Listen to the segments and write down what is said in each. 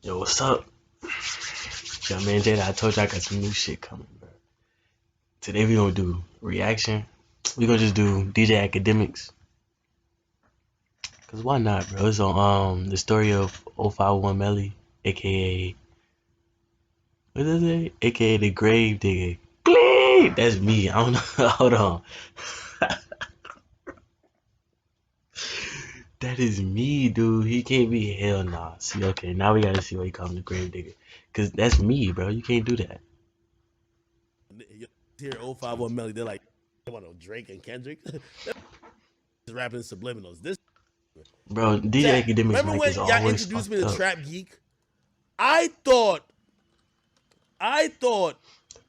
Yo, what's up? Yo, man, Jdot, I told you I got some new shit coming, bro. Today we gonna do reaction. We gonna just do DJ Academics. Cause why not, bro? It's on the story of 051 Melly, aka what is it? AKA the Grave Digger. Bleep! That's me. I don't know. Hold on. That is me, dude. He can't be hell nah. See, okay, now we gotta see why he called him the Grave Digger. Cause that's me, bro. You can't do that. Here, 051 Melly, they're like, I want Drake and Kendrick. Rapping subliminals. This, bro, DJ Academics. Remember when y'all introduced me to Trap Geek? I thought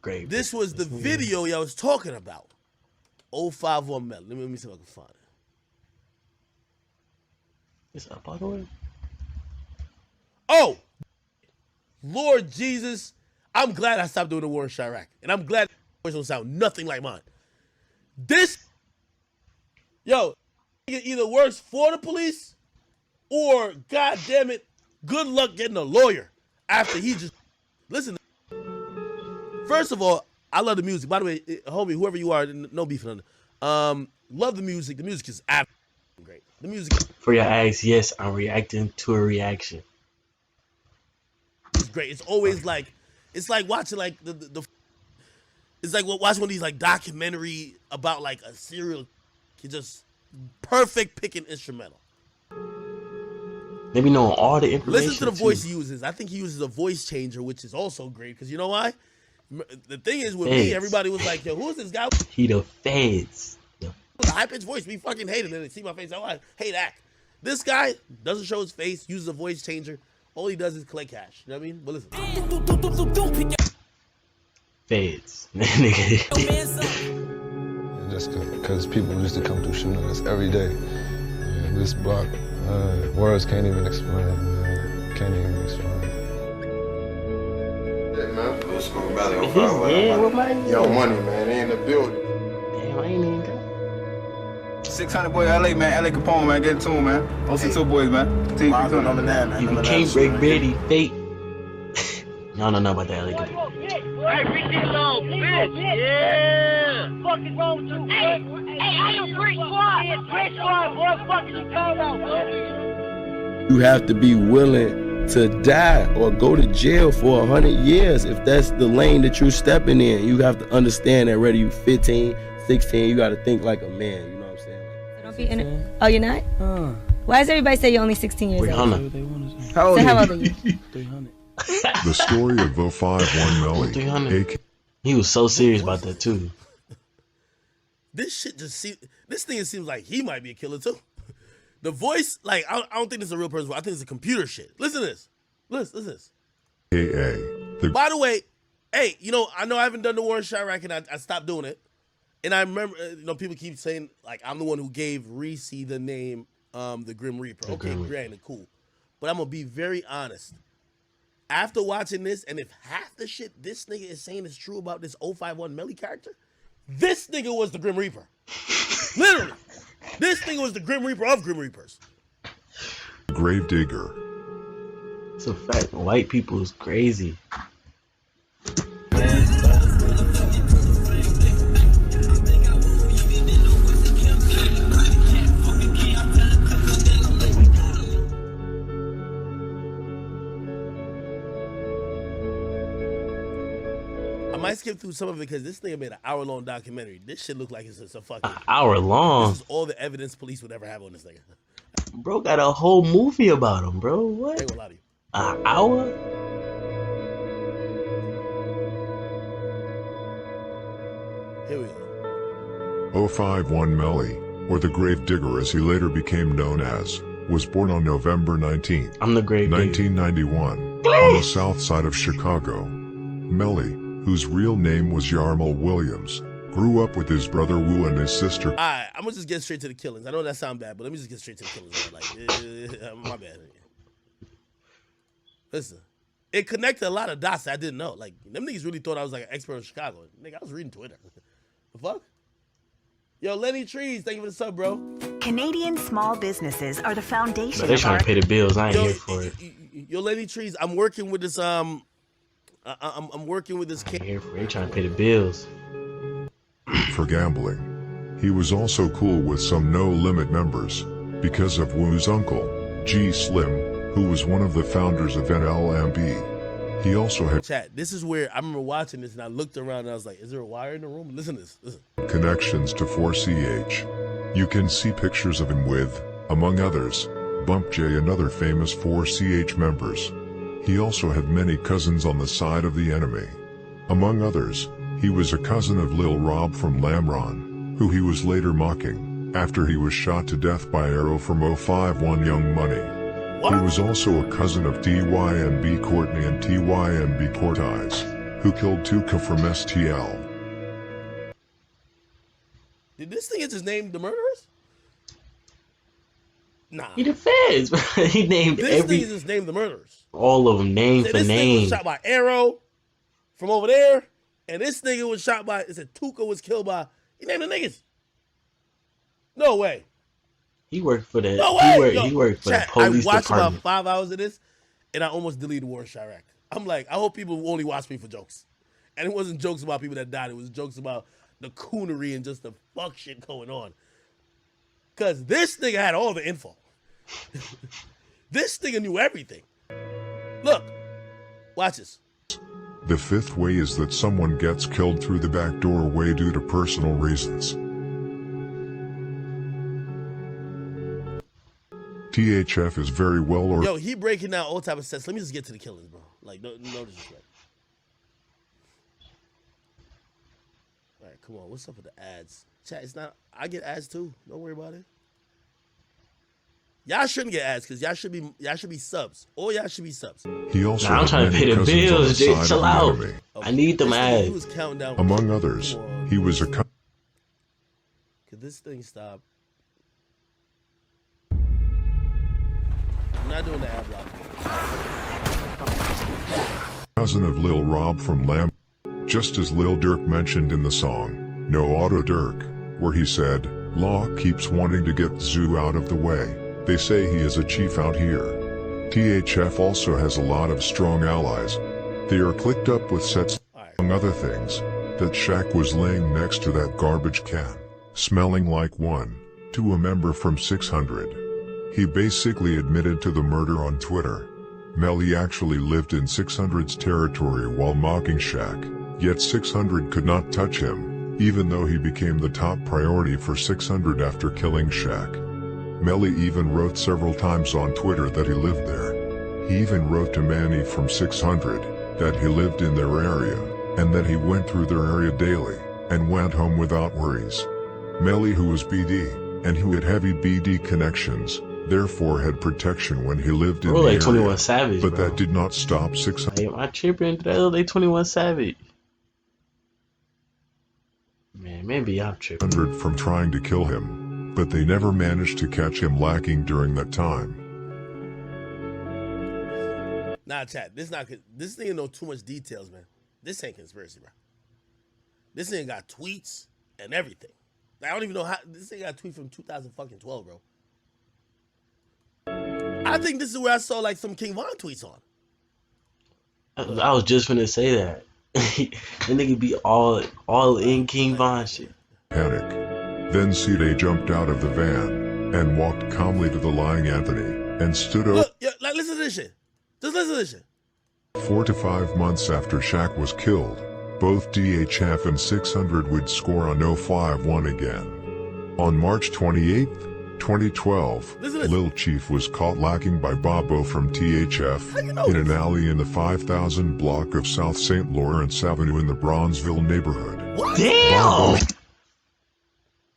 Great. This was the video y'all was talking about. 051 Melly. Let me see if I can find it. It's up all the way. Oh, Lord Jesus. I'm glad I stopped doing the war in Chiraq. And I'm glad the voice don't sound nothing like mine. This, yo, it either works for the police or, god damn it, good luck getting a lawyer after he just, listen. First of all, I love the music. By the way, homie, whoever you are, no beef on love the music. The music is absolutely great. The music. For your eyes, yes, I'm reacting to a reaction. It's great. It's always like, it's like watching like the it's like watching one of these like documentary about like a serial, just perfect picking instrumental. Let me know all the information. Listen to the voice he uses. I think he uses a voice changer, which is also great because you know why? The thing is with me, everybody was like, "Yo, who is this guy?" He the feds. The high pitched voice, we fucking hate it. And they see my face, oh, I hate act. This guy doesn't show his face, uses a voice changer. All he does is collect cash. You know what I mean? But listen. Feds. Just because people used to come through shooting us every day. And this block, words can't even explain. Can't even explain. Yeah, man. Let's go Melly. Yo, money, man. They in the building. Damn, I ain't even got 600 boy, LA, man. LA Capone, man. Get it to him, man. Those two boys, man. Number 9, man. You can't break Brady fate. Y'all don't know about that LA Capone. Hey, Ricky Long, bitch. Yeah. Fuck is wrong with you? Hey, I am Brick Squad. Brick Squad, boy. Fuck is you talking about, boy? You have to be willing to die or go to jail for 100 years if that's the lane that you're stepping in. You have to understand that whether you're 15, 16, you got to think like a man. You know what I'm saying? Don't be in it. Oh, you're not? Why does everybody say you're only 16 years old? How old are you? 300. The story of 051 Melly. 300. He was so serious about that too. This shit just seems. This thing seems like he might be a killer too. The voice, like I don't think this is a real person. I think it's a computer shit. Listen to this. Listen to this. By the way, hey, you know I haven't done the war in Chiraq and I stopped doing it. And I remember, people keep saying like I'm the one who gave Reese the name, the Grim Reaper. Okay, granted, cool. But I'm gonna be very honest. After watching this, and if half the shit this nigga is saying is true about this 051 Melly character, this nigga was the Grim Reaper. Literally. This nigga was the Grim Reaper of Grim Reapers. Grave Digger. It's a fact. White people is crazy. I might skip through some of it because this nigga made an hour-long documentary. This shit look like it's a fucking hour long. This is all the evidence police would ever have on this nigga. Bro got a whole movie about him, bro. What? I ain't gonna lie to you. An hour? Here we go. 051 Melly, or the Grave Digger as he later became known as, was born on November 19th, I'm the Grave Digger. 1991, on the south side of Chicago. Melly, whose real name was Yarmal Williams, grew up with his brother Wu and his sister. All right, I'm gonna just get straight to the killings. I know that sound bad, but let me just get straight to the killings. Like, my bad. Listen, it connected a lot of dots that I didn't know. Like, them niggas really thought I was like an expert in Chicago. Nigga, I was reading Twitter. The fuck? Yo, Lenny Trees, thank you for the sub, bro. Canadian small businesses are the foundation. But they trying to pay the bills. I ain't here for it. Yo, Lady Trees, I'm working with this I'm working with this I'm here for they trying to pay the bills. For gambling. He was also cool with some No Limit members, because of Wu's uncle, G Slim, who was one of the founders of NLMB. He also had chat. This is where I remember watching this and I looked around and I was like, is there a wire in the room? Listen to this. Listen. Connections to 4CH. You can see pictures of him with, among others, Bump J and other famous 4CH members. He also had many cousins on the side of the enemy. Among others, he was a cousin of Lil Rob from Lamron, who he was later mocking, after he was shot to death by arrow from 051 Young Money. What? He was also a cousin of DYMB Courtney and TYMB Cortez, who killed Tuka from STL. Did this thing just name the murderers? Nah. He the feds, bro. He named This thing just named the murderers. all of them, name for This nigga name. was shot by arrow from over there, and this nigga was shot by. It said Tuka was killed by. He named the niggas. No way. He worked for the. No way. He worked for Chat, the police I watched department. about 5 hours of this, and I almost deleted War in Chiraq. I'm like, I hope people only watch me for jokes, and it wasn't jokes about people that died. It was jokes about the coonery and just the fuck shit going on. Cause this nigga had all the info. This nigga knew everything. Look, watch this. The fifth way is that someone gets killed through the back doorway due to personal reasons. THF is very well or Yo, he breaking down all type of sets. Let me just get to the killings, bro. Like, no disrespect. All right, come on. What's up with the ads? Chat, it's not. I get ads too. Don't worry about it. Y'all shouldn't get ads because y'all should be subs. All y'all should be subs. he also Nah, I'm had trying to many pay the cousins on bills, the Jay. side Chill of the out. enemy. I need them This nigga, ads. He was counting down. Among others, he was a Could this thing stop? I'm not doing the ad block. cousin of Lil Rob from Lamb, just as Lil Durk mentioned in the song, No Auto Durk, where he said, Law keeps wanting to get Zoo out of the way. They say he is a chief out here. THF also has a lot of strong allies. They are clicked up with sets, among other things, that Shaq was laying next to that garbage can, smelling like one, to a member from 600. He basically admitted to the murder on Twitter. Melly actually lived in 600's territory while mocking Shaq, yet 600 could not touch him, even though he became the top priority for 600 after killing Shaq. Melly even wrote several times on Twitter that he lived there. He even wrote to Manny from 600 that he lived in their area, and that he went through their area daily, and went home without worries. Melly, who was BD, and who had heavy BD connections, therefore had protection when he lived in the like area, 21 Savage, but bro. that did not stop 600 Am I tripping? They 21 Savage. Man, maybe I'm tripping. from trying to kill him, but they never managed to catch him lacking during that time. Nah, chat. This nigga know too much details, man. This ain't conspiracy, bro. This nigga got tweets and everything. Like, I don't even know how. This nigga got a tweet from 2012, bro. I think this is where I saw like some King Von tweets on. I was just finna say that. The nigga be all in King Von shit. Panic. Then C-Day jumped out of the van and walked calmly to the lying Anthony and stood over. Look, like, listen to this shit. Just listen to this shit. 4 to 5 months after Shaq was killed, both DHF and 600 would score on 051 again. On March 28th, 2012, Lil Chief was caught lacking by Bobo from THF in an alley in the 5000 block of South St. Lawrence Avenue in the Bronzeville neighborhood. What? Damn!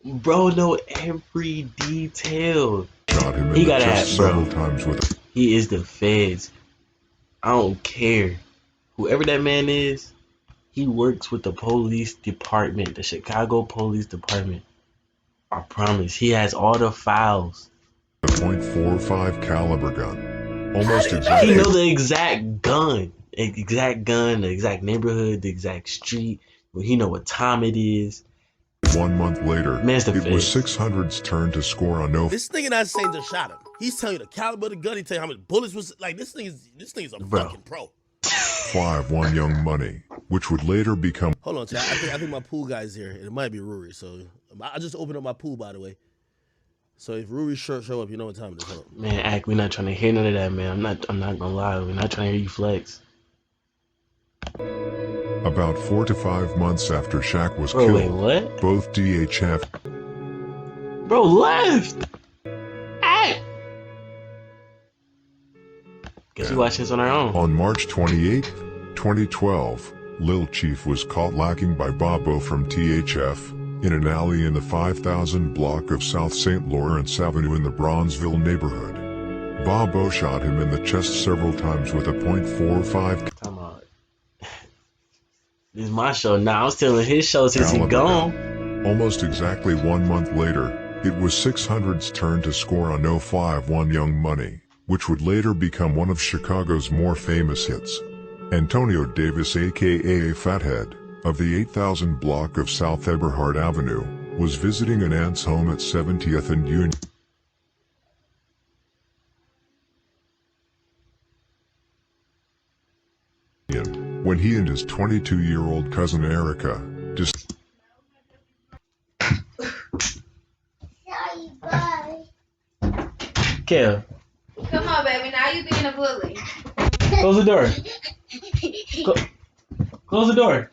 Bro know every detail. Shot him in He the gotta chest have, bro. several times with He is the feds. I don't care. Whoever that man is, he works with the police department, the Chicago Police Department. I promise. He has all the files. a .45 caliber gun. Almost exactly. He knows the exact gun. The exact neighborhood, the exact street. He know what time it is. 1 month later, Man's the it was feds. 600's turn to score on no. This nigga not saying just shot him. He's telling you the caliber of the gun. He tell you how many bullets was like. This thing is a fucking pro. 5-1 Young Money, which would later become. Hold on, chat. I think my pool guy's here. It might be Ruri. So I just opened up my pool, by the way. So if Ruri show up, you know what time it is. Hold on. Man, Ack, we're not trying to hear none of that, man. I'm not gonna lie. We're not trying to hear you flex. About 4 to 5 months after Shaq was Bro, killed, wait, what? both DHF. Bro, left. Ack. Guess we watch this on our own. On March 28, 2012, Lil Chief was caught lacking by Bobo from THF in an alley in the 5000 block of South St. Lawrence Avenue in the Bronzeville neighborhood. Bobo shot him in the chest several times with a .45. Come on. This is my show now. I'm still in his show since he's gone. Almost exactly 1 month later, it was 600's turn to score on 051 Young Money, which would later become one of Chicago's more famous hits. Antonio Davis, aka Fathead, of the 8000 block of South Eberhard Avenue, was visiting an aunt's home at 70th and Union when he and his 22-year-old cousin Erica Kev. Come on, baby. Now you being a bully. Close the door. Close the door.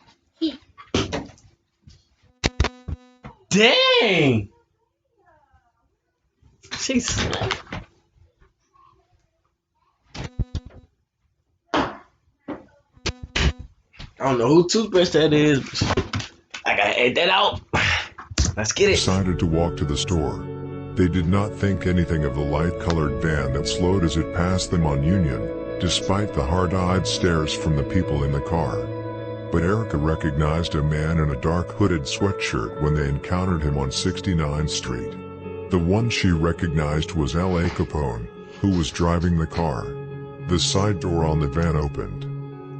Dang! She slept. I don't know who toothbrush that is, but I gotta edit that out. Let's get it. Decided to walk to the store. They did not think anything of the light-colored van that slowed as it passed them on Union, despite the hard-eyed stares from the people in the car. But Erica recognized a man in a dark hooded sweatshirt when they encountered him on 69th Street. The one she recognized was L.A. Capone, who was driving the car. The side door on the van opened.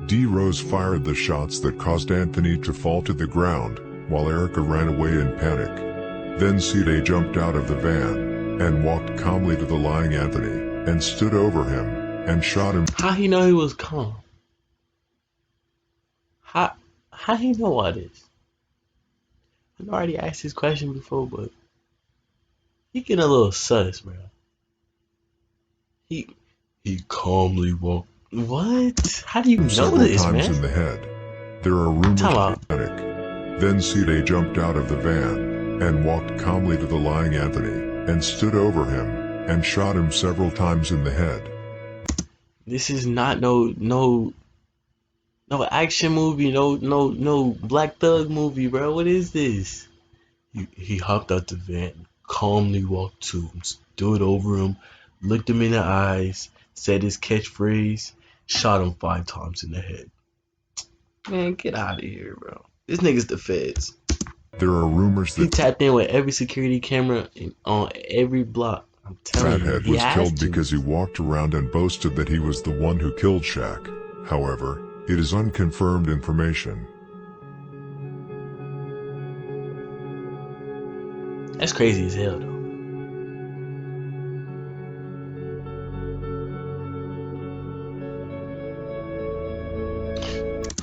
D. Rose fired the shots that caused Anthony to fall to the ground, while Erica ran away in panic. Then C.J. jumped out of the van and walked calmly to the lying Anthony and stood over him and shot him. How he know he was calm? How he know all this? I already asked this question before, but he getting a little sus, bro. He calmly walked. What? How do you know this, times man? In the head. There are rumors of panic. Then C.J. jumped out of the van and walked calmly to the lying Anthony and stood over him and shot him several times in the head. This is not no action movie, no Black Thug movie, bro. What is this? He hopped out the van, calmly walked to him, stood over him, looked him in the eyes, said his catchphrase, shot him 5 times in the head. Man, get out of here, bro. This nigga's the feds. There are rumors that he tapped in with every security camera on every block. I'm telling you, Fathead was killed because he walked around and boasted that he was the one who killed Shaq. However, it is unconfirmed information. That's crazy as hell, though.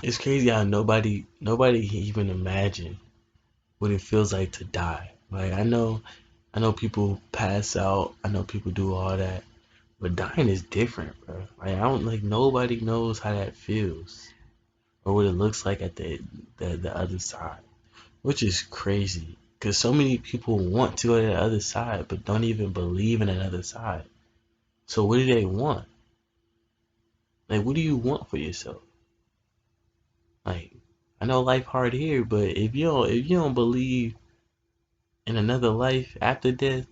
It's crazy how nobody can even imagine what it feels like to die. Like I know people pass out, I know people do all that, but dying is different, bro. Like nobody knows how that feels or what it looks like at the other side, which is crazy because so many people want to go to the other side but don't even believe in another side. So what do they want? Like, what do you want for yourself? Like, I know life hard here, but if you don't believe in another life after death,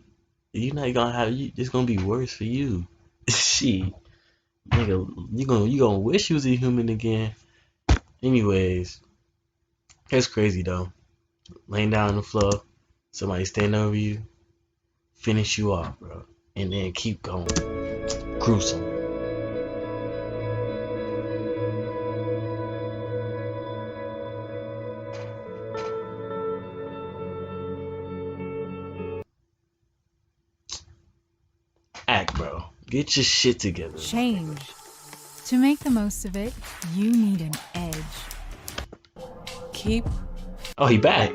you're not gonna have it's gonna be worse for you. Shit, nigga, you gonna wish you was a human again. Anyways, that's crazy though. Laying down on the floor, somebody stand over you, finish you off, bro, and then keep going. Gruesome. Act, bro. Get your shit together. Change. To make the most of it, you need an edge. Keep. Oh, he back.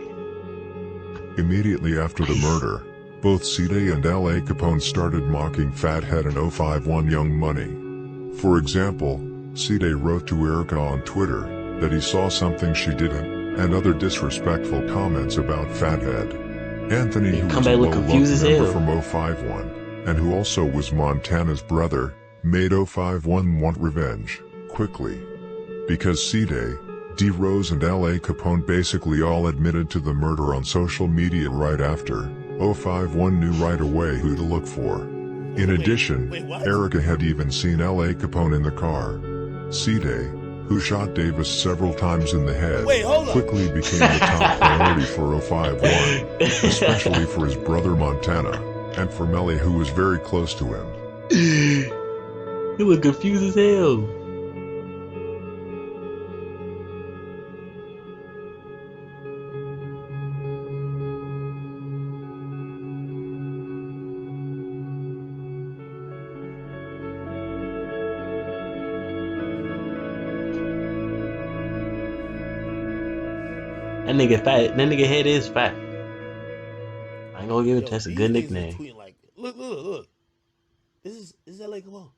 Immediately after the murder, both C-Day and L.A. Capone started mocking Fathead and 051 Young Money. For example, C-Day wrote to Erica on Twitter that he saw something she didn't, and other disrespectful comments about Fathead. Anthony, who was a low-loved member from 051, and who also was Montana's brother, made 051 want revenge, quickly. Because C-Day, D. Rose and L.A. Capone basically all admitted to the murder on social media right after, 051 knew right away who to look for. In addition, Erica had even seen L.A. Capone in the car. C-Day, who shot Davis several times in the head, quickly became the top priority for 051, especially for his brother Montana, and for Melly, who was very close to him. He was confused as hell. That nigga fat. That nigga head is fat. I ain't gonna give it. That's a good nickname. Like, look. This is LA Capone.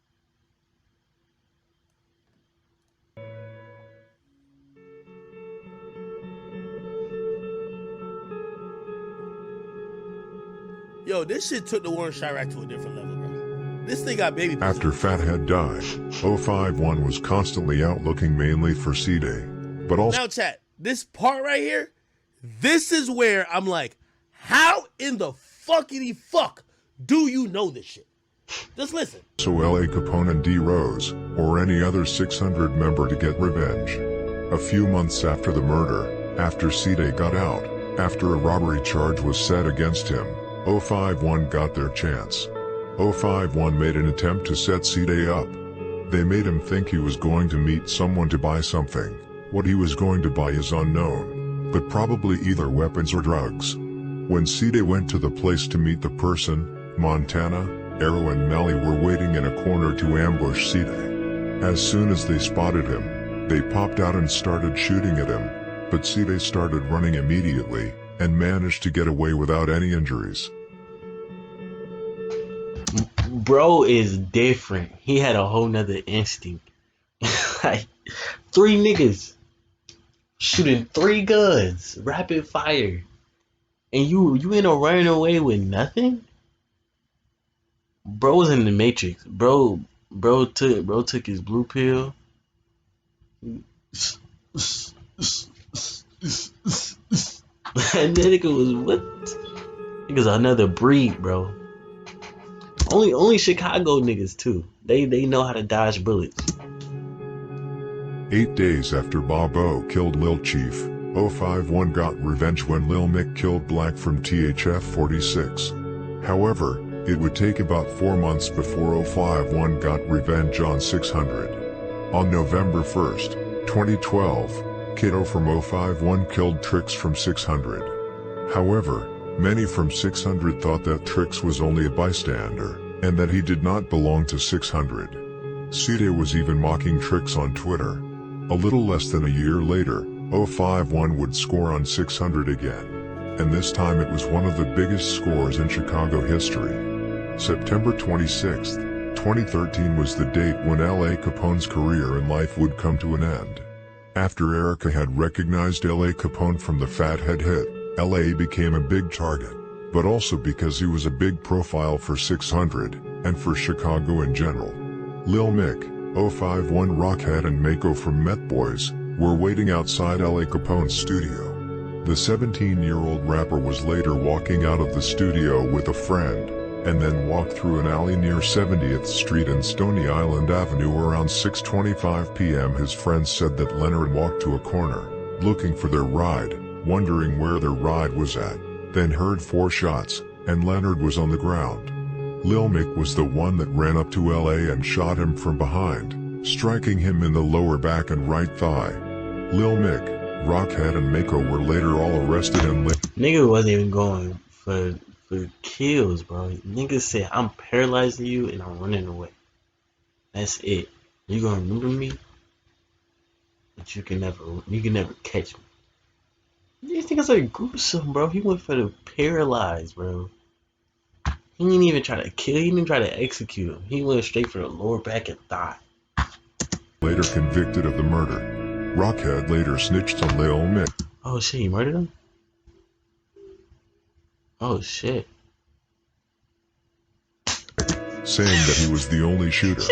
Yo, this shit took the war in Chiraq to a different level, bro. This thing got baby. After Fathead died, 051 was constantly out looking mainly for C-Day, but also. Now, chat. This part right here, this is where I'm like, how in the fuckity fuck do you know this shit? Just listen. So L.A. Capone and D. Rose, or any other 600 member to get revenge. A few months after the murder, after C-Day got out, after a robbery charge was set against him, 051 got their chance. 051 made an attempt to set C-Day up. They made him think he was going to meet someone to buy something. What he was going to buy is unknown, but probably either weapons or drugs. When C-Day went to the place to meet the person, Montana, Arrow and Melly were waiting in a corner to ambush C-Day. As soon as they spotted him, they popped out and started shooting at him, but C-Day started running immediately, and managed to get away without any injuries. Bro is different. He had a whole nother instinct. Like, 3 niggas shooting 3 guns, rapid fire, and you end up running away with nothing. Bro was in the Matrix. Bro took his blue pill. And that nigga was what? Nigga's another breed, bro. Only Chicago niggas too. They know how to dodge bullets. 8 days after Bob O killed Lil Chief, 051 got revenge when Lil Mick killed Black from THF 46. However, it would take about 4 months before 051 got revenge on 600. On November 1st, 2012, Kato from 051 killed Trix from 600. However, many from 600 thought that Trix was only a bystander, and that he did not belong to 600. C-Day was even mocking Trix on Twitter. A little less than a year later, 051 would score on 600 again. And this time it was one of the biggest scores in Chicago history. September 26, 2013 was the date when L.A. Capone's career and life would come to an end. After Erica had recognized L.A. Capone from the Fathead hit, L.A. became a big target, but also because he was a big profile for 600, and for Chicago in general. Lil Mick, 051 Rockhead and Mako from Met Boys were waiting outside L.A. Capone's studio. The 17-year-old rapper was later walking out of the studio with a friend, and then walked through an alley near 70th Street and Stony Island Avenue around 6:25 p.m. His friends said that Leonard walked to a corner, looking for their ride, wondering where their ride was at, then heard 4 shots, and Leonard was on the ground. Lil Mick was the one that ran up to LA and shot him from behind, striking him in the lower back and right thigh. Lil Mick, Rockhead and Mako were later all arrested and Nigga wasn't even going for for kills, bro. Niggas said I'm paralyzing you and I'm running away. That's it. You gonna remember me, but you can never catch me. These niggas are gruesome, bro. He went for the paralyzed, bro. He didn't even try to kill. He didn't try to execute him. He went straight for the lower back and thigh. Later convicted of the murder. Rockhead later snitched on Lil Mick. Oh shit, he murdered him? Oh shit. Saying that he was the only shooter.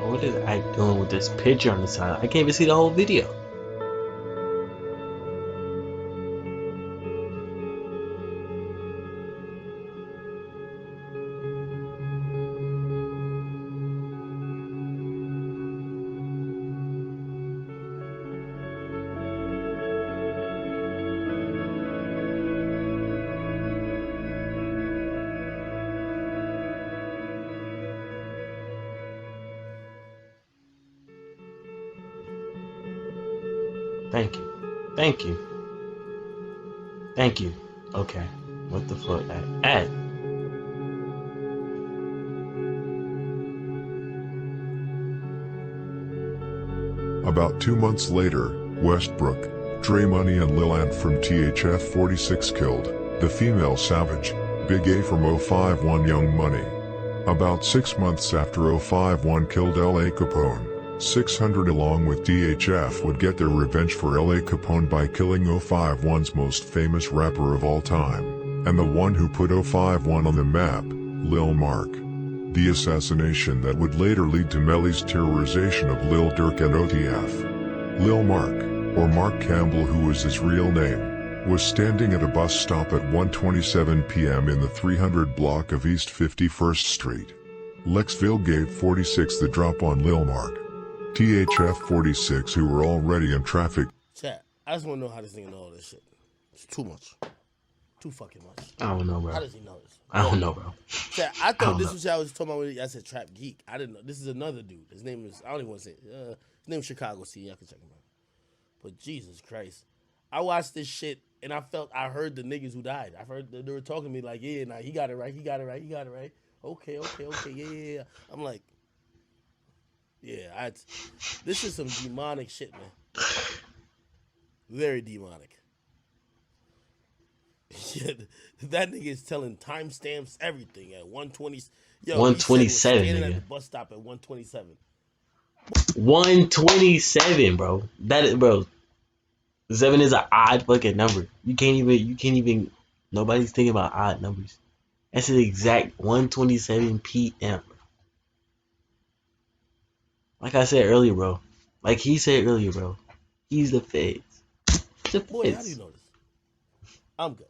What is Ike doing with this picture on the side? I can't even see the whole video. Thank you. Thank you. Thank you. Okay. What the fuck? Add. About 2 months later, Westbrook, Dre Money and Lil Ant from THF 46 killed the female savage, Big A from 051 Young Money. About 6 months after 051 killed L.A. Capone, 600 along with DHF would get their revenge for L.A. Capone by killing 051's most famous rapper of all time, and the one who put 051 on the map, Lil Mark. The assassination that would later lead to Melly's terrorization of Lil Durk and OTF. Lil Mark, or Mark Campbell who was his real name, was standing at a bus stop at 1:27 p.m. in the 300 block of East 51st Street. Lexville gave 46 the drop on Lil Mark. THF 46 who were already in traffic. Chat, I just want to know how this nigga know all this shit. It's too much. Too fucking much. I don't know, bro. How does he know this? I don't know, bro. Chat, I thought this was what I was talking about when I said Trap Geek. I didn't know. This is another dude. His name is, I don't even want to say it. His name is Chicago C. Y'all can check him out. But Jesus Christ. I watched this shit and I heard the niggas who died. I heard they were talking to me like, yeah, nah, he got it right. Okay. Yeah. I'm like, yeah, this is some demonic shit, man. Very demonic. Yeah, that nigga is telling timestamps, everything at 120. Yo, 127. Standing at the bus stop at 127. 127, bro. That is, bro. 7 is an odd fucking number. You can't even. Nobody's thinking about odd numbers. That's the exact 1:27 p.m. Like I said earlier, bro. Like he said earlier, bro. He's the feds. Boy, how do you know this? I'm good.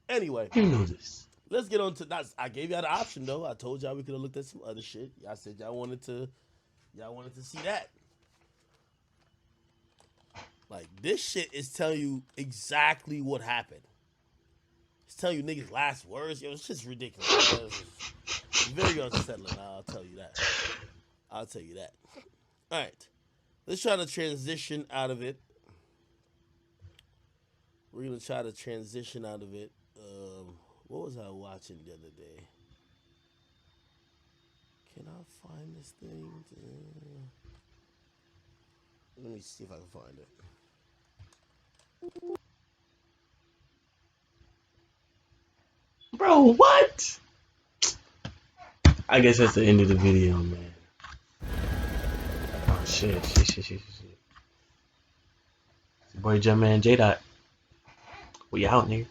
Anyway, you know this. Let's get on to that. I gave y'all the option though. I told y'all we could have looked at some other shit. Y'all said y'all wanted to see that. Like this shit is telling you exactly what happened. It's telling you niggas' last words. Yo, it's just ridiculous. It's very unsettling. I'll tell you that. All right. Let's try to transition out of it. We're going to try to transition out of it. What was I watching the other day? Can I find this thing? Let me see if I can find it. Bro, what? I guess that's the end of the video, man. Oh, shit. It's your boy Jumpman Jdot. We out, nigga.